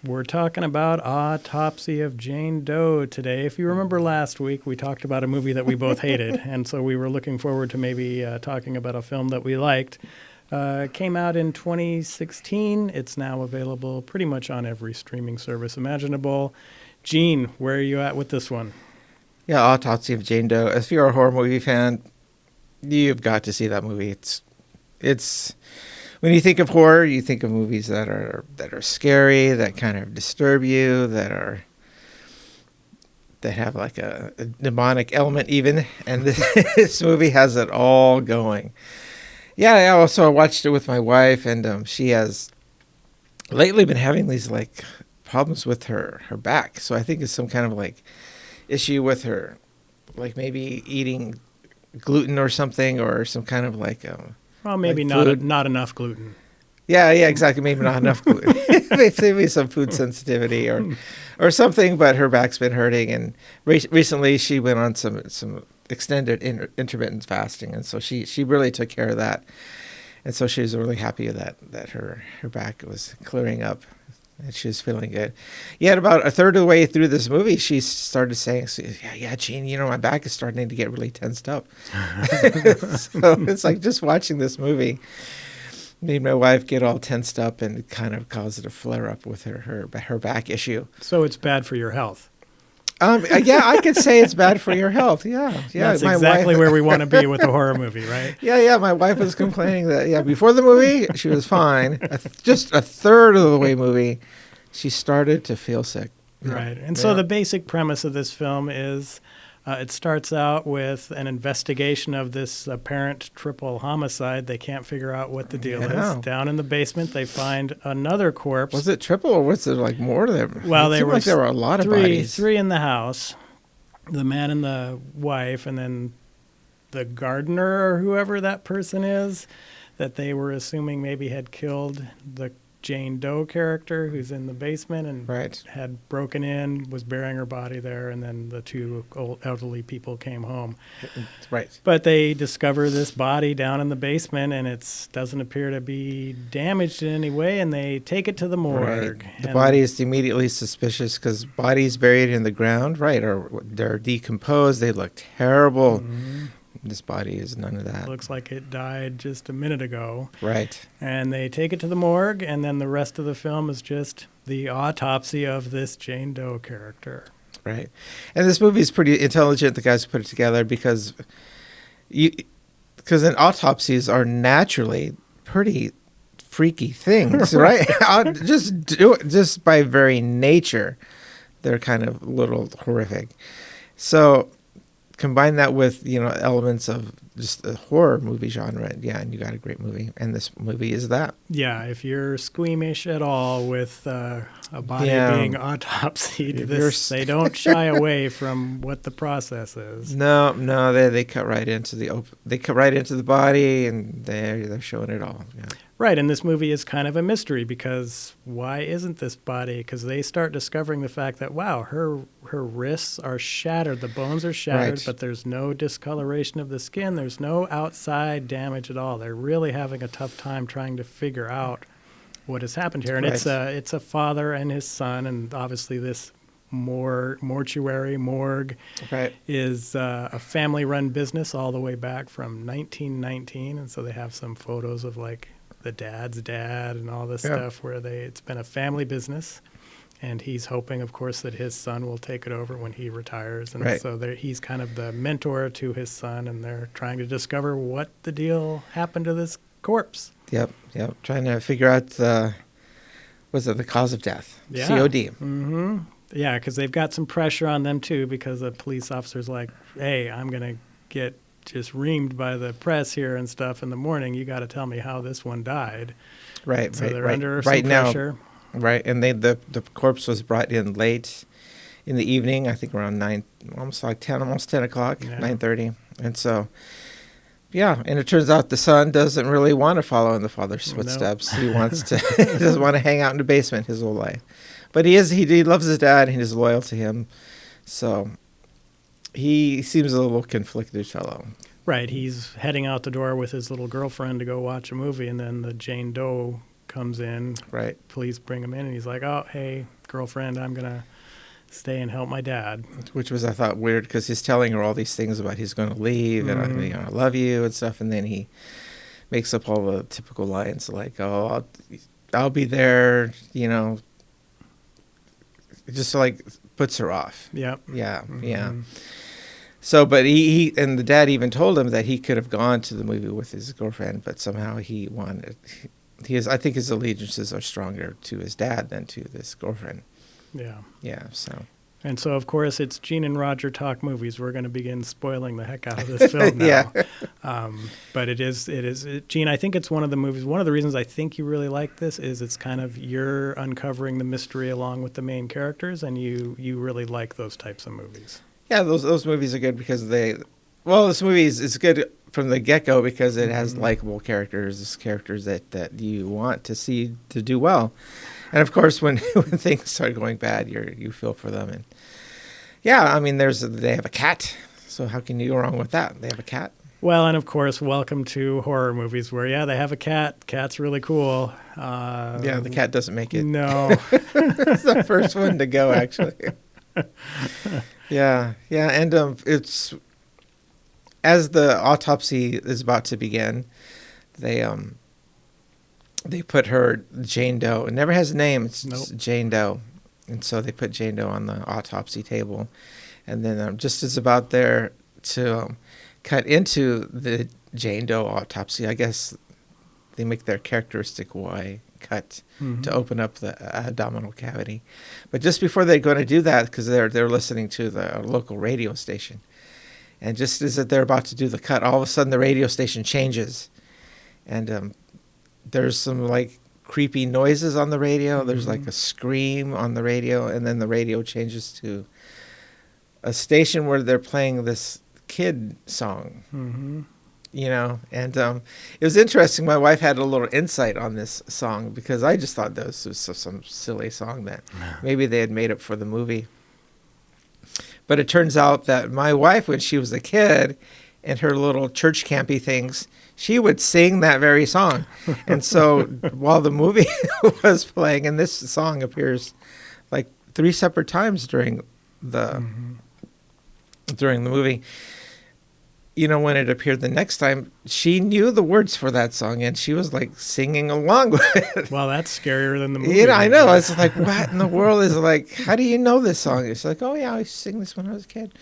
We're talking about Autopsy of Jane Doe today. If you remember last week, we talked about a movie that we both hated, and so we were looking forward to maybe talking about a film that we liked. It came out in 2016. It's now available pretty much on every streaming service imaginable. Gene, where are you at with this one? Yeah, Autopsy of Jane Doe. If you're a horror movie fan, you've got to see that movie. It's when you think of horror, you think of movies that are scary, that kind of disturb you, that have like a demonic element even. And this movie has it all going. Yeah, I also watched it with my wife, and she has lately been having these like problems with her back. So I think it's some kind of like issue with her, like maybe eating gluten or something, or some kind of like Well, maybe like not enough gluten. yeah, exactly. Maybe not enough gluten. Maybe some food sensitivity or something. But her back's been hurting, and recently she went on some extended intermittent fasting, and so she really took care of that. And so she was really happy that her back was clearing up, and she was feeling good. Yet about a third of the way through this movie, she started saying, "Yeah, Gene, my back is starting to get really tensed up." So it's like just watching this movie made my wife get all tensed up and kind of caused it to flare up with her back issue. So it's bad for your health. Yeah, I could say it's bad for your health. Yeah. That's my exactly wife, where we want to be with a horror movie, right? Yeah. My wife was complaining that before the movie she was fine. Just a third of the way movie, she started to feel sick. Right. And so the basic premise of this film is it starts out with an investigation of this apparent triple homicide. They can't figure out what the deal is. Down in the basement, they find another corpse. Was it triple, or was there like more of them? Well, there were a lot of bodies. Three in the house, the man and the wife, and then the gardener or whoever that person is that they were assuming maybe had killed the Jane Doe character who's in the basement and had broken in, was burying her body there, and then the two old elderly people came home. Right. But they discover this body down in the basement, and it doesn't appear to be damaged in any way, and they take it to the morgue. Right. The body is immediately suspicious because bodies buried in the ground, or they're decomposed, they look terrible. Mm-hmm. This body is none of that. Looks like it died just a minute ago. Right. And they take it to the morgue, and then the rest of the film is just the autopsy of this Jane Doe character. Right. And this movie is pretty intelligent, the guys who put it together, because autopsies are naturally pretty freaky things, right? just by very nature, they're kind of a little horrific. So combine that with elements of just the horror movie genre, and you got a great movie. And this movie is that. Yeah, if you're squeamish at all with a body being autopsied, they don't shy away from what the process is. No, they cut right into the body, and they're showing it all. Yeah. Right, and this movie is kind of a mystery because why isn't this body? Because they start discovering the fact that, wow, her wrists are shattered, the bones are shattered, but there's no discoloration of the skin, there's no outside damage at all. They're really having a tough time trying to figure out what has happened here. And it's a father and his son, and obviously this morgue is a family-run business all the way back from 1919, and so they have some photos of like the dad's dad and all this stuff where it's been a family business, and he's hoping, of course, that his son will take it over when he retires. And so he's kind of the mentor to his son, and they're trying to discover what the deal happened to this corpse. Yep. Trying to figure out the cause of death, COD. Mm-hmm. Yeah, because they've got some pressure on them, too, because the police officer's like, hey, I'm going to get just reamed by the press here and stuff in the morning. You got to tell me how this one died. Right. So they're under some pressure. Right, and the corpse was brought in late in the evening, I think around 9, almost 10 o'clock, 9:30. And so, and it turns out the son doesn't really want to follow in the father's footsteps. He doesn't want to hang out in the basement his whole life. But he loves his dad and he's loyal to him. So he seems a little conflicted fellow. Right, he's heading out the door with his little girlfriend to go watch a movie, and then the Jane Doe comes in. Right. Police bring him in, and he's like, "Oh, hey, girlfriend, I'm gonna stay and help my dad." Which was, I thought, weird because he's telling her all these things about he's going to leave and I love you and stuff, and then he makes up all the typical lines like, "Oh, I'll be there," just like puts her off. Yep. Yeah. So, but he and the dad even told him that he could have gone to the movie with his girlfriend, but somehow he wanted. I think his allegiances are stronger to his dad than to this girlfriend. Yeah. Yeah. So. And so, of course, it's Gene and Roger talk movies. We're going to begin spoiling the heck out of this film now. Yeah. But Gene, I think it's one of the movies. One of the reasons I think you really like this is it's kind of you're uncovering the mystery along with the main characters, and you really like those types of movies. Yeah, those movies are good because this movie is good from the get-go because it has likable characters, characters that you want to see to do well. And of course, when things start going bad, you feel for them. And yeah, I mean, they have a cat, so how can you go wrong with that? They have a cat. Well, and of course, welcome to horror movies where they have a cat. Cat's really cool. The cat doesn't make it. No, it's the first one to go, actually. Yeah, and it's as the autopsy is about to begin, they put her, Jane Doe. It never has a name. It's Jane Doe. And so they put Jane Doe on the autopsy table. And then just as about there to cut into the Jane Doe autopsy, I guess they make their characteristic Y cut to open up the abdominal cavity. But just before they're going to do that, because they're listening to the local radio station. And just as they're about to do the cut, all of a sudden the radio station changes. And there's some like creepy noises on the radio. There's like a scream on the radio, and then the radio changes to a station where they're playing this kid song. And it was interesting. My wife had a little insight on this song because I just thought this was some silly song that maybe they had made up for the movie. But it turns out that my wife, when she was a kid, and her little church campy things, she would sing that very song. And so while the movie was playing, and this song appears like 3 separate times during the movie, when it appeared the next time, she knew the words for that song, and she was like singing along with it. Well, that's scarier than the movie. I know. It's like, what in the world is like, how do you know this song? It's like, oh yeah, I used to sing this when I was a kid.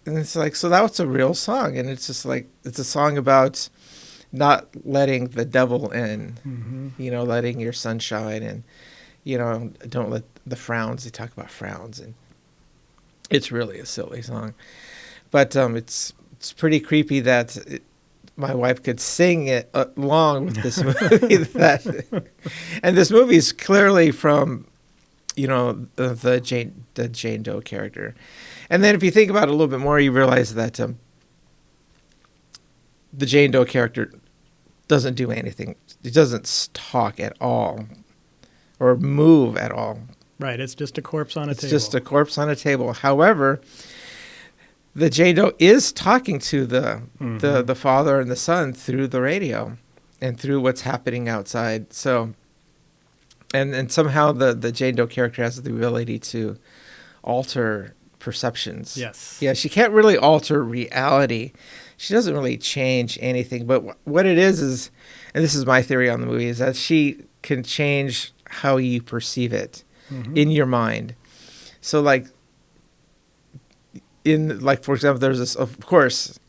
And it's like, so that was a real song. And it's just like, it's a song about not letting the devil in, letting your sun shine, and, don't let the frowns, they talk about frowns, and it's really a silly song. But it's pretty creepy that my wife could sing it along with this movie. And this movie is clearly from, the Jane Doe character. And then if you think about it a little bit more, you realize that the Jane Doe character doesn't do anything. It doesn't talk at all or move at all. Right. It's just a corpse on a table. It's just a corpse on a table. However, the Jane Doe is talking to the father and the son through the radio and through what's happening outside. So, and somehow the Jane Doe character has the ability to alter perceptions. Yes. Yeah, she can't really alter reality. She doesn't really change anything. But what it is, and this is my theory on the movie, is that she can change how you perceive it in your mind. So like, for example, there's this, of course,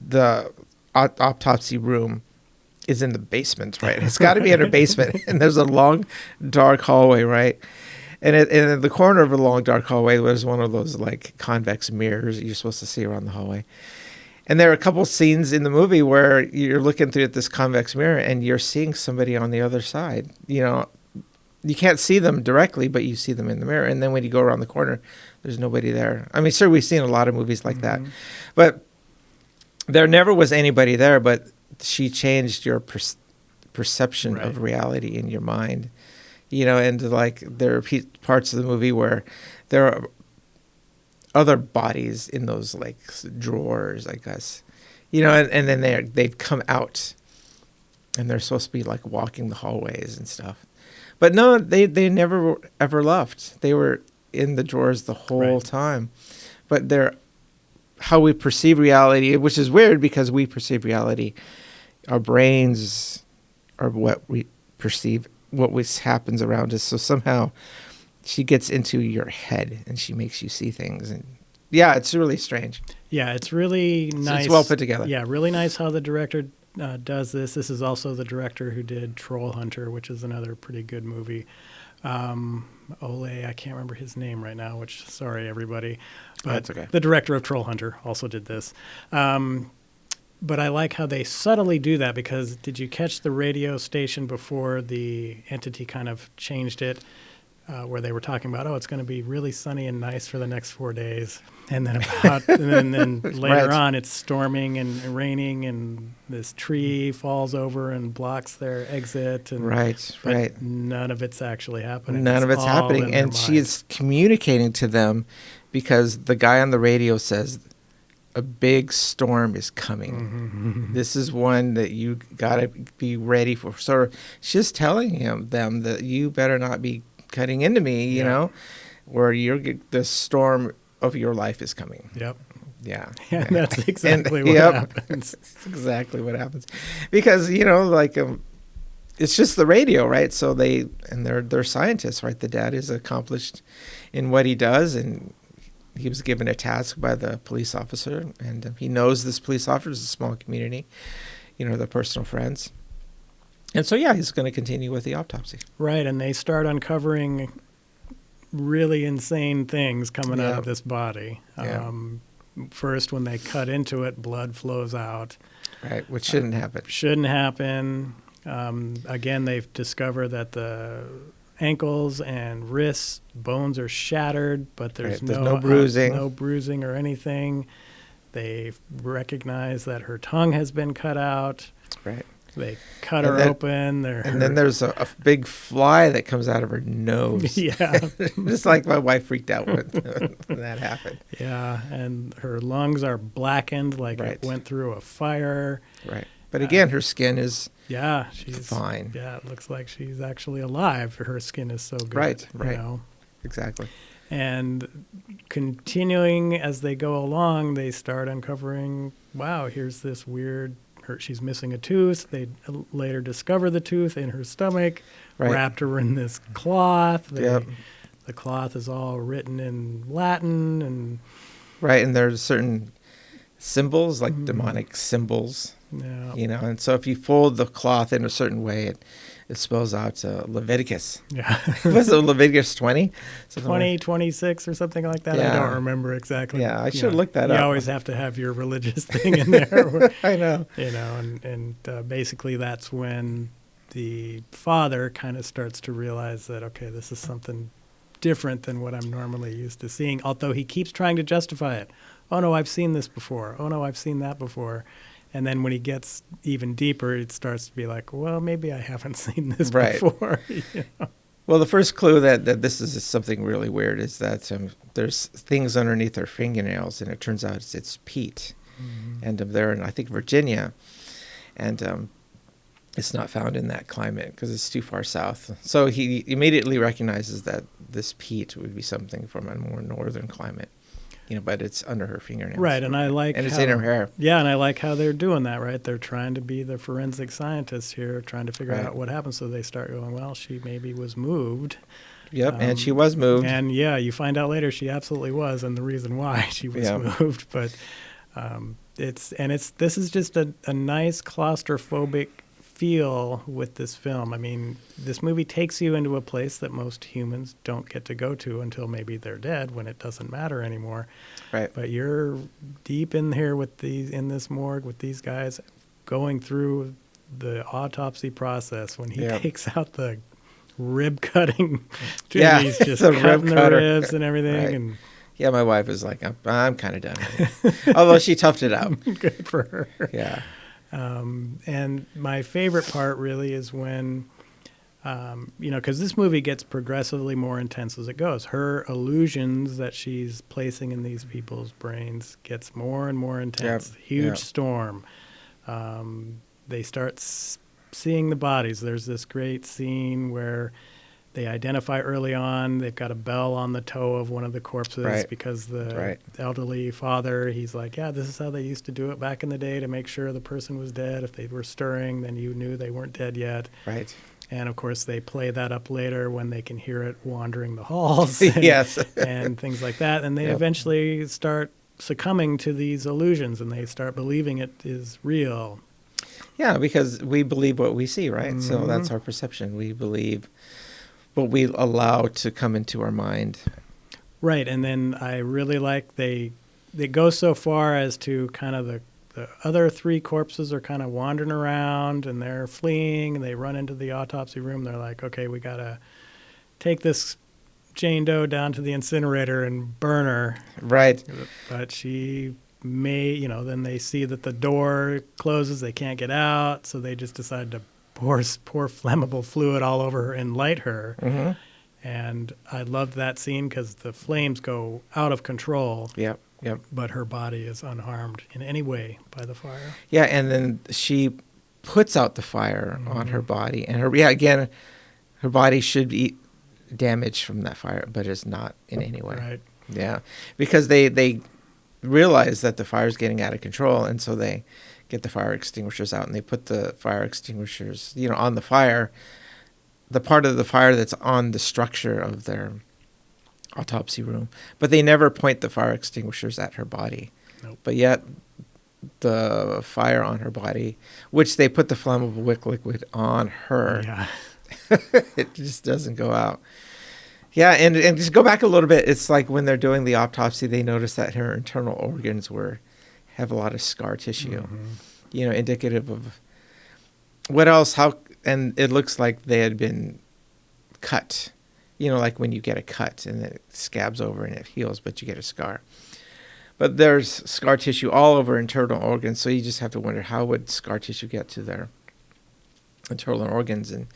the autopsy room is in the basement, right? It's got to be in a basement. And there's a long, dark hallway, right? And in the corner of a long, dark hallway, there's one of those like convex mirrors that you're supposed to see around the hallway. And there are a couple scenes in the movie where you're looking through this convex mirror and you're seeing somebody on the other side. You can't see them directly, but you see them in the mirror. And then when you go around the corner, there's nobody there. I mean, sure, we've seen a lot of movies like that. But there never was anybody there, but she changed your perception of reality in your mind. And like there are parts of the movie where there are other bodies in those like drawers, I guess, and then they've come out and they're supposed to be like walking the hallways and stuff. But no, they never ever left. They were in the drawers the whole time. But they're how we perceive reality, which is weird because we perceive reality. Our brains are what we perceive, what happens around us. So somehow she gets into your head and she makes you see things. And yeah, it's really strange. Yeah, it's really nice. It's well put together. Yeah, really nice how the director does this. This is also the director who did Troll Hunter, which is another pretty good movie. Ole, I can't remember his name right now, which, sorry, everybody. But that's okay. The director of Troll Hunter also did this. But I like how they subtly do that because did you catch the radio station before the entity kind of changed it? Where they were talking about, it's going to be really sunny and nice for the next 4 days. And then then later on, it's storming and raining, and this tree falls over and blocks their exit. And, Right. None of it's actually happening. None of it's happening. And she is communicating to them because the guy on the radio says, a big storm is coming. Mm-hmm. This is one that you got to be ready for. So she's telling them that you better not be cutting into me, you know, where the storm of your life is coming. Yep. Yeah. And that's exactly what happens. That's exactly what happens. Because, it's just the radio, right? So they're scientists, right? The dad is accomplished in what he does, and he was given a task by the police officer, and he knows this police officer is a small community, they're personal friends. And so, he's going to continue with the autopsy. Right, and they start uncovering really insane things coming out of this body. First, when they cut into it, blood flows out. Right, which shouldn't happen. Shouldn't happen. Again, they've discovered that the ankles and wrists, bones are shattered, but there's no bruising. No bruising or anything. They recognize that her tongue has been cut out. Right. They cut her open. And then there's a big fly that comes out of her nose. Yeah. Just like my wife freaked out when that happened. Yeah, and her lungs are blackened like it went through a fire. Right. But again, her skin is she's fine. Yeah, it looks like she's actually alive. Her skin is so good. Right. Exactly. And continuing as they go along, they start uncovering, here's this weird... she's missing a tooth. They later discover the tooth in her stomach, wrapped her in this cloth. The cloth is all written in Latin. And there's certain symbols, like demonic symbols, and so if you fold the cloth in a certain way, it spells out Leviticus. Yeah. Was it Leviticus 20? 26 or something like that? Yeah. I don't remember exactly. Yeah, I should look that up. You always have to have your religious thing in there. I know. And basically that's when the father kind of starts to realize that, okay, this is something different than what I'm normally used to seeing, although he keeps trying to justify it. Oh, no, I've seen this before. Oh, no, I've seen that before. And then when he gets even deeper, it starts to be like, well, maybe I haven't seen this before. Well, the first clue that this is something really weird is that there's things underneath her fingernails, and it turns out it's peat. Mm-hmm. And they're in, I think, Virginia. And it's not found in that climate because it's too far south. So he immediately recognizes that this peat would be something from a more northern climate. But it's under her fingernails. Right, and it's in her hair. Yeah, and I like how they're doing that, right? They're trying to be the forensic scientists here, trying to figure out what happened. So they start going, well, she maybe was moved. Yep, and she was moved. And you find out later she absolutely was, and the reason why she was moved. But this is just a nice claustrophobic feel with this film. I mean, this movie takes you into a place that most humans don't get to go to until maybe they're dead, when it doesn't matter anymore. Right. But you're deep in here in this morgue with these guys going through the autopsy process when he takes out the rib cutting. He's just cutting the ribs and everything. Right. And yeah, my wife was like, I'm kind of done with it. Although she toughed it out. Good for her. Yeah. And my favorite part really is when, because this movie gets progressively more intense as it goes. Her illusions that she's placing in these people's brains gets more and more intense. Huge storm. They start seeing the bodies. There's this great scene where they identify early on. They've got a bell on the toe of one of the corpses because the elderly father, he's like, yeah, this is how they used to do it back in the day to make sure the person was dead. If they were stirring, then you knew they weren't dead yet. Right. And, of course, they play that up later when they can hear it wandering the halls yes. and things like that. And they eventually start succumbing to these illusions, and they start believing it is real. Yeah, because we believe what we see, right? So that's our perception. We believe what we allow to come into our mind. Right, and then I really like they go so far as to kind of the other three corpses are kind of wandering around, and they're fleeing, and they run into the autopsy room. They're like, okay, we got to take this Jane Doe down to the incinerator and burn her. Right. But she may, then they see that the door closes, they can't get out, so they just decide to pour flammable fluid all over her and light her. Mm-hmm. And I loved that scene because the flames go out of control. Yep. But her body is unharmed in any way by the fire. Yeah, and then she puts out the fire on her body, and her body should be damaged from that fire, but it's not in any way. Right. Yeah, because they realize that the fire is getting out of control, and so they get the fire extinguishers out, and they put the fire extinguishers, on the fire, the part of the fire that's on the structure of their autopsy room, but they never point the fire extinguishers at her body. Nope. But yet the fire on her body, which they put the flammable wick liquid on her, it just doesn't go out. Yeah, and just go back a little bit, it's like when they're doing the autopsy, they notice that her internal organs have a lot of scar tissue, indicative of what else, and it looks like they had been cut. Like when you get a cut and it scabs over and it heals, but you get a scar. But there's scar tissue all over internal organs, so you just have to wonder, how would scar tissue get to their internal organs? And,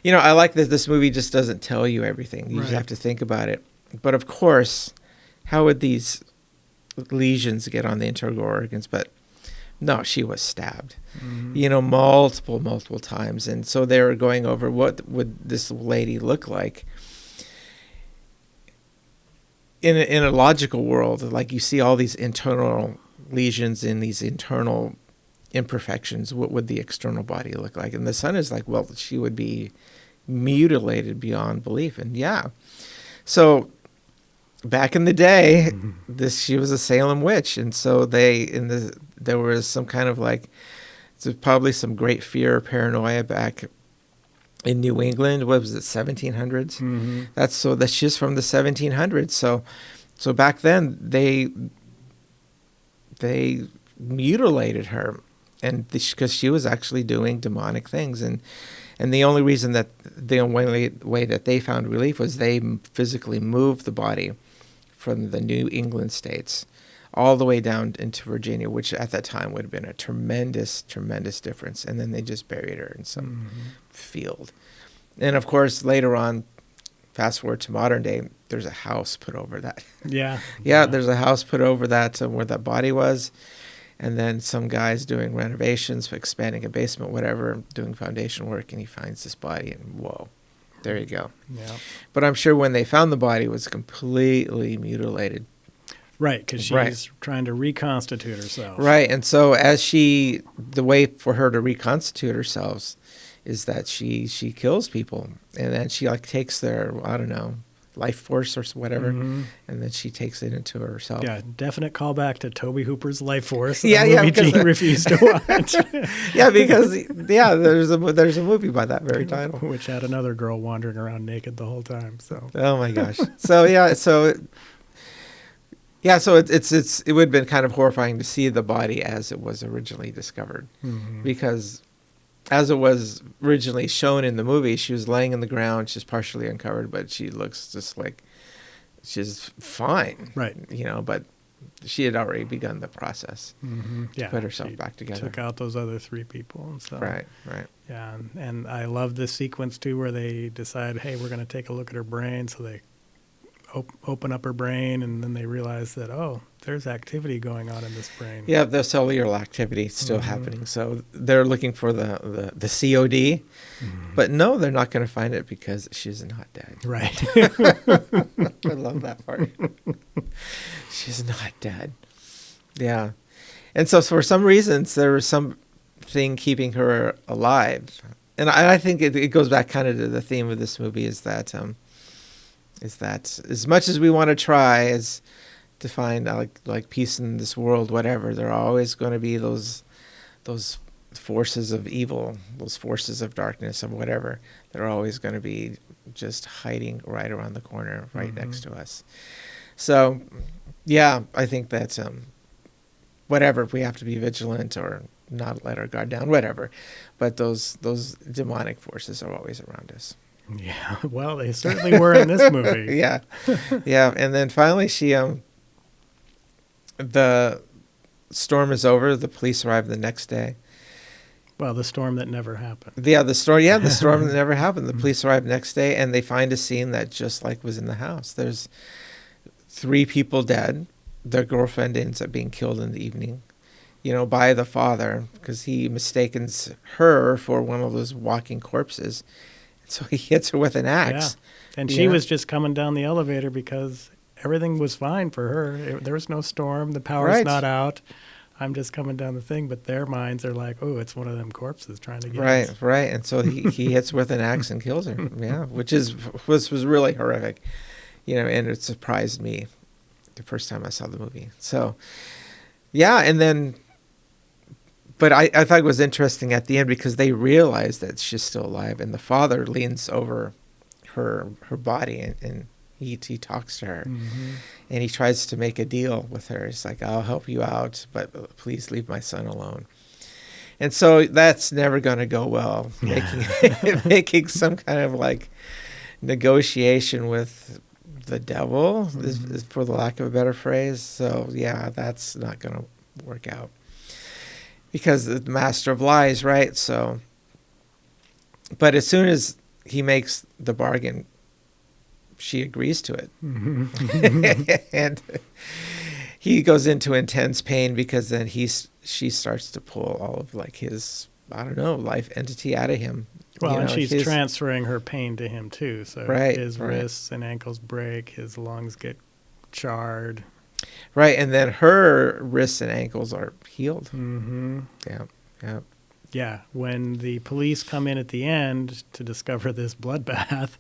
I like that this movie just doesn't tell you everything. You just have to think about it. But, of course, how would these lesions get on the internal organs? But, no, she was stabbed, multiple times. And so they were going over what would this lady look like. In a logical world, like you see all these internal lesions and these internal imperfections, what would the external body look like? And the son is like, well, she would be mutilated beyond belief. And so back in the day, she was a Salem witch, and so there was some kind of probably some great fear or paranoia back in New England. What was it, 1700s? Mm-hmm. That's she's from the 1700s. So back then they mutilated her, and because she was actually doing demonic things, and the only reason that the only way that they found relief was they physically moved the body from the New England states all the way down into Virginia, which at that time would have been a tremendous difference. And then they just buried her in some field. And of course, later on, fast forward to modern day, there's a house put over that. Yeah. There's a house put over that where that body was. And then some guy's doing renovations, expanding a basement, whatever, doing foundation work, and he finds this body, and whoa, there you go. Yeah. But I'm sure when they found the body, it was completely mutilated. Right, because she's trying to reconstitute herself. Right, and so the way for her to reconstitute herself is that she kills people, and then she takes their, life force or whatever, and then she takes it into herself. Yeah, definite callback to Tobe Hooper's Life Force. Movie Gene refused to watch. There's a movie by that very title, which had another girl wandering around naked the whole time. So. Oh my gosh. So it would have been kind of horrifying to see the body as it was originally discovered, because as it was originally shown in the movie, she was laying in the ground, she's partially uncovered, but she looks just like she's fine, right? But she had already begun the process to put herself back together. Took out those other three people, and so right. Yeah, and I love this sequence too, where they decide, hey, we're going to take a look at her brain, so they open up her brain, and then they realize that, oh, there's activity going on in this brain. Yeah, the cellular activity still happening. So they're looking for the COD, but no, they're not going to find it because she's not dead. Right. I love that part. She's not dead. Yeah. And so for some reasons, there was something keeping her alive. And I think it goes back kind of to the theme of this movie is that as much as we want to try as to find like peace in this world, whatever, there are always going to be those forces of evil, those forces of darkness of whatever, that are always going to be just hiding right around the corner, right next to us. So, yeah, I think that whatever, we have to be vigilant or not let our guard down, whatever. But those demonic forces are always around us. Yeah, well, they certainly were in this movie. Yeah, yeah. And then finally, the storm is over. The police arrive the next day. Well, the storm that never happened. The storm that never happened. The police arrive next day, and they find a scene that just like was in the house. There's 3 people dead. Their girlfriend ends up being killed in the evening, by the father, because he mistakes her for one of those walking corpses. So he hits her with an axe. Yeah. And she was just coming down the elevator because everything was fine for her. There was no storm. The power's not out. I'm just coming down the thing. But their minds are like, oh, it's one of them corpses trying to get us. Right. And so he hits her with an axe and kills her. Yeah, which was really horrific. And it surprised me the first time I saw the movie. So, yeah, and then... But I thought it was interesting at the end because they realize that she's still alive, and the father leans over her body and he talks to her, and he tries to make a deal with her. He's like, "I'll help you out, but please leave my son alone." And so that's never going to go well. Making some kind of like negotiation with the devil, is for the lack of a better phrase. So yeah, that's not going to work out. Because the master of lies, right? So, but as soon as he makes the bargain, she agrees to it. And he goes into intense pain because then she starts to pull all of like his, I don't know, life entity out of him. Well, and she's transferring her pain to him too. So his wrists and ankles break, his lungs get charred. Right, and then her wrists and ankles are healed. Yeah, when the police come in at the end to discover this bloodbath,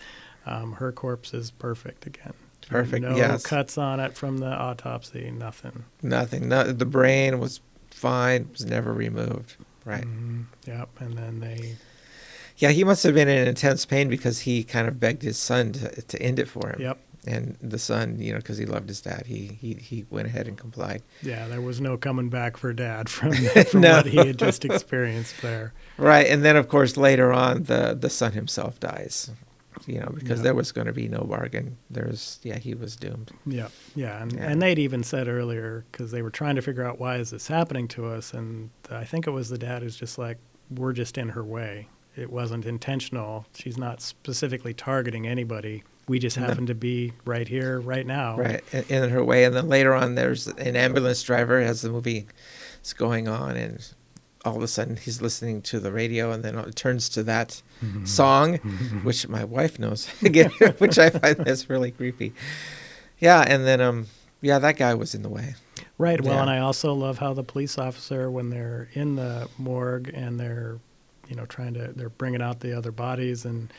her corpse is perfect again. Perfect, no cuts on it from the autopsy, nothing. Nothing. The brain was fine, was never removed. Right. Yep, and then they... Yeah, he must have been in intense pain because he kind of begged his son to end it for him. Yep. And the son, because he loved his dad, he went ahead and complied. Yeah, there was no coming back for Dad from what he had just experienced there. Right, and then of course later on the son himself dies, because there was going to be no bargain. He was doomed. Yeah, and they'd even said earlier, because they were trying to figure out why is this happening to us, and I think it was the dad who's just like, we're just in her way. It wasn't intentional. She's not specifically targeting anybody. We just happen to be right here, right now. Right, in her way. And then later on, there's an ambulance driver as the movie is going on, and all of a sudden he's listening to the radio, and then it turns to that song, which my wife knows, again, which I find that's really creepy. Yeah, and then, that guy was in the way. Right, well, and I also love how the police officer, when they're in the morgue and they're, they're bringing out the other bodies, and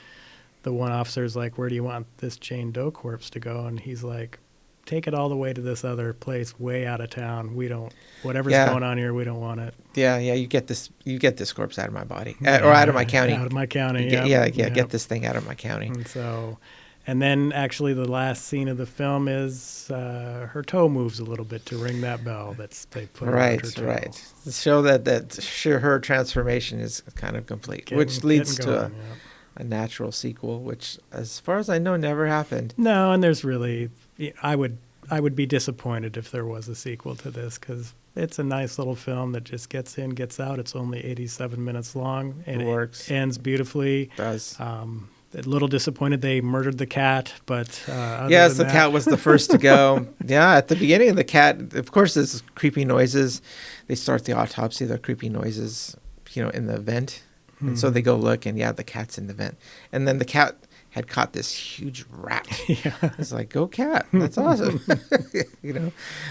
the one officer's like, where do you want this Jane Doe corpse to go? And he's like, take it all the way to this other place way out of town. We don't, whatever's going on here, we don't want it. Yeah, you get this corpse out of my body, or out of my county. Out of my county, get this thing out of my county. And then actually the last scene of the film is her toe moves a little bit to ring that bell they put around her toe. Right. To show that her transformation is kind of complete, which leads to a natural sequel, which, as far as I know, never happened. No, and there's really, I would be disappointed if there was a sequel to this, because it's a nice little film that just gets in, gets out. It's only 87 minutes long, and it works. Ends beautifully. It does. A little disappointed they murdered the cat, but yes, the cat was the first to go. Yeah, at the beginning, the cat, of course, there's creepy noises. They start the autopsy, there are creepy noises, in the vent. And so they go look, and the cat's in the vent. And then the cat had caught this huge rat. Yeah. It's like, go cat. That's awesome.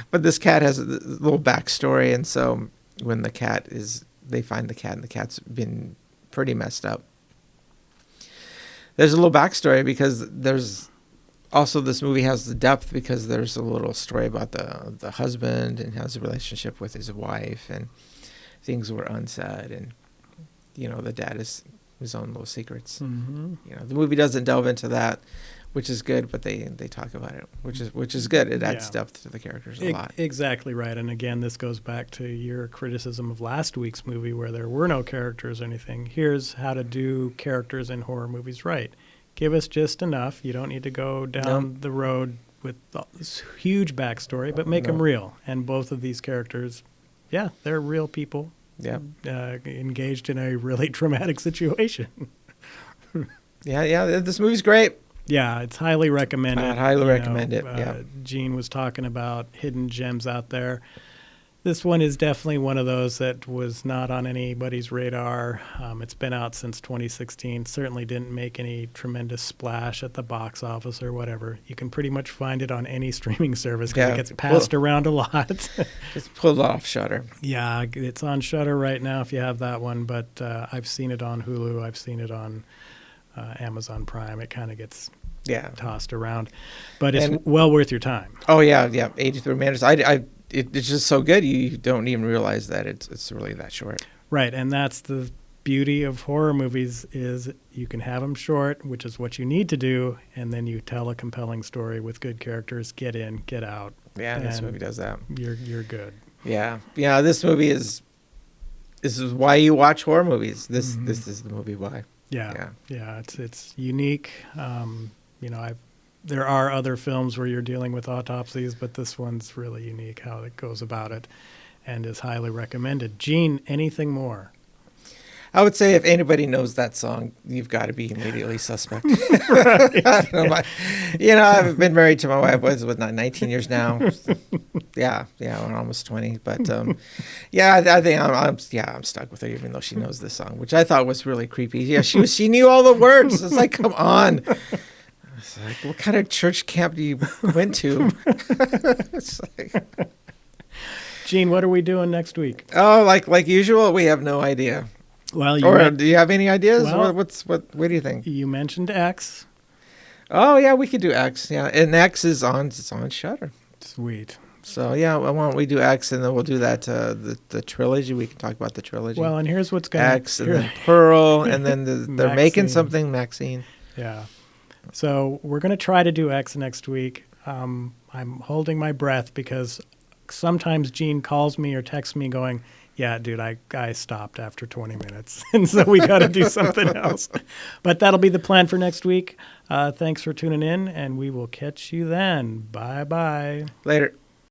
But this cat has a little backstory. And so when they find the cat, and the cat's been pretty messed up. There's a little backstory because there's also, this movie has the depth because there's a little story about the husband and his relationship with his wife, and things were unsaid, and the dad is his own little secrets. Mm-hmm. The movie doesn't delve into that, which is good, but they talk about it, which is good. It adds depth to the characters a lot. Exactly right. And again, this goes back to your criticism of last week's movie where there were no characters or anything. Here's how to do characters in horror movies right. Give us just enough. You don't need to go down the road with this huge backstory, but make them real. And both of these characters, they're real people. Yeah, engaged in a really traumatic situation. This movie's great. Yeah, it's highly recommended. I'd highly recommend it. Gene was talking about hidden gems out there. This one is definitely one of those that was not on anybody's radar. It's been out since 2016. Certainly didn't make any tremendous splash at the box office or whatever. You can pretty much find it on any streaming service because it gets passed around a lot. Just pulled off Shudder. Yeah, it's on Shudder right now if you have that one, but I've seen it on Hulu. I've seen it on Amazon Prime. It kind of gets tossed around, but it's well worth your time. Oh yeah, 83 minutes. It's just so good you don't even realize that it's really that short. Right, and that's the beauty of horror movies is you can have them short, which is what you need to do, and then you tell a compelling story with good characters. Get in, get out. Yeah, this movie does that. You're good. Yeah. This movie is why you watch horror movies. This is the movie why. Yeah. It's unique. There are other films where you're dealing with autopsies, but this one's really unique how it goes about it, and is highly recommended. Gene, anything more? I would say if anybody knows that song, you've got to be immediately suspect. I've been married to my wife, was not 19 years now. We're almost 20. But I think I'm stuck with her, even though she knows this song, which I thought was really creepy. Yeah, she knew all the words. It's like, come on. It's like, what kind of church camp do you went to? It's like, Gene, what are we doing next week? Oh, like usual, we have no idea. Well, do you have any ideas? Well, what do you think? You mentioned X. Oh yeah, we could do X. Yeah, and X is on Shudder. Sweet. So why don't we do X, and then we'll do that the trilogy. We can talk about the trilogy. Well, and here's what's going X, and then Pearl, and then they're making something Maxine. Yeah. So we're going to try to do X next week. I'm holding my breath because sometimes Gene calls me or texts me going, yeah, dude, I stopped after 20 minutes. And so we got to do something else. But that'll be the plan for next week. Thanks for tuning in, and we will catch you then. Bye-bye. Later.